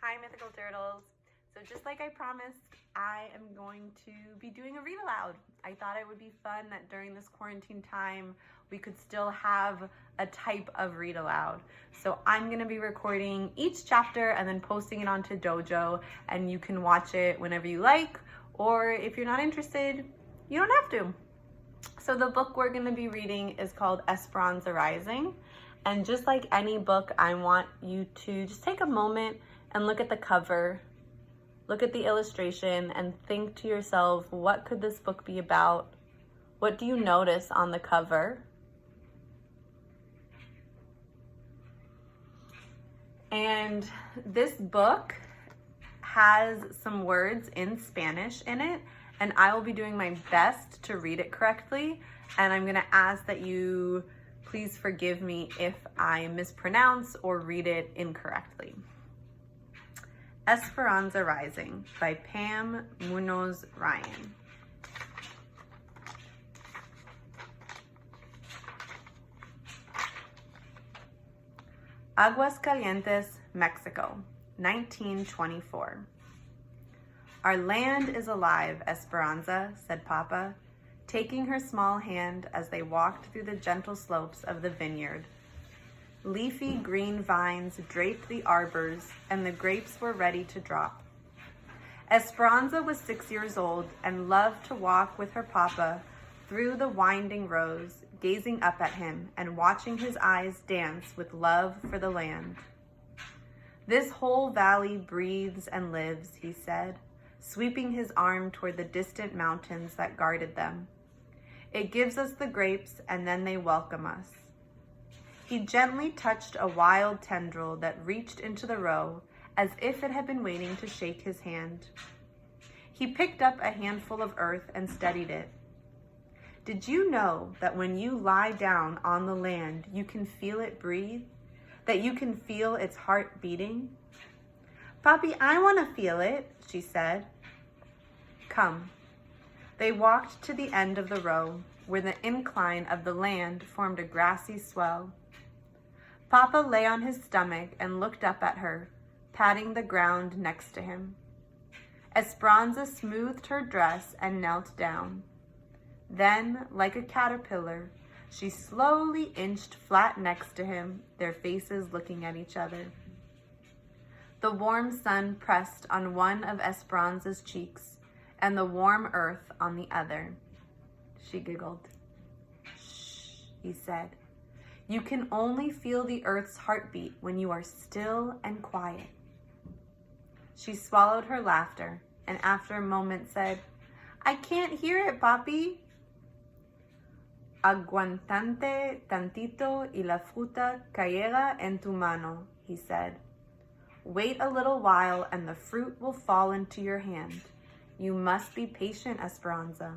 Hi, Mythical Turtles. So just like I promised, I am going to be doing a read aloud. I thought it would be fun that during this quarantine time, we could still have a type of read aloud. So I'm gonna be recording each chapter and then posting it onto Dojo, and you can watch it whenever you like, or if you're not interested, you don't have to. So the book we're gonna be reading is called Esperanza Rising. And just like any book, I want you to just take a moment and look at the cover, look at the illustration, and think to yourself, what could this book be about? What do you notice on the cover? And this book has some words in Spanish in it, and I will be doing my best to read it correctly. And I'm gonna ask that you please forgive me if I mispronounce or read it incorrectly. Esperanza Rising by Pam Munoz Ryan. Aguascalientes, Mexico, 1924. Our land is alive, Esperanza, said Papa, taking her small hand as they walked through the gentle slopes of the vineyard. Leafy green vines draped the arbors, and the grapes were ready to drop. Esperanza was 6 years old and loved to walk with her papa through the winding rows, gazing up at him and watching his eyes dance with love for the land. This whole valley breathes and lives, he said, sweeping his arm toward the distant mountains that guarded them. It gives us the grapes, and then they welcome us. He gently touched a wild tendril that reached into the row as if it had been waiting to shake his hand. He picked up a handful of earth and steadied it. Did you know that when you lie down on the land, you can feel it breathe? That you can feel its heart beating? Papi, I want to feel it, she said. Come. They walked to the end of the row, where the incline of the land formed a grassy swell. Papa lay on his stomach and looked up at her, patting the ground next to him. Esperanza smoothed her dress and knelt down. Then, like a caterpillar, she slowly inched flat next to him, their faces looking at each other. The warm sun pressed on one of Esperanza's cheeks, and the warm earth on the other. She giggled. Shh, he said. You can only feel the earth's heartbeat when you are still and quiet. She swallowed her laughter, and after a moment said, I can't hear it, papi. Aguantante tantito y la fruta cayera en tu mano, he said. Wait a little while and the fruit will fall into your hand. You must be patient, Esperanza.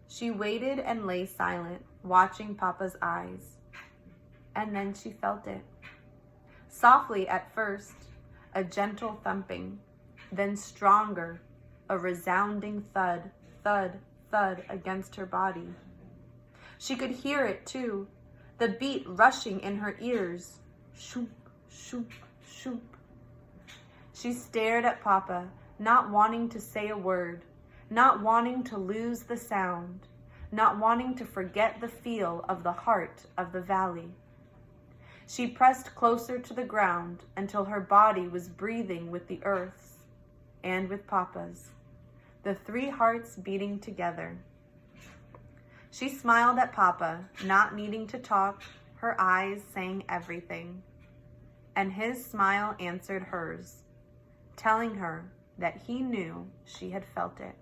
She waited and lay silent, watching Papa's eyes. And then she felt it. Softly at first, a gentle thumping, then stronger, a resounding thud, thud, thud against her body. She could hear it too, the beat rushing in her ears. Shoop, shoop, shoop. She stared at Papa, not wanting to say a word, not wanting to lose the sound, not wanting to forget the feel of the heart of the valley. She pressed closer to the ground until her body was breathing with the earth's and with Papa's, the three hearts beating together. She smiled at Papa, not needing to talk, her eyes saying everything. And his smile answered hers, telling her that he knew she had felt it.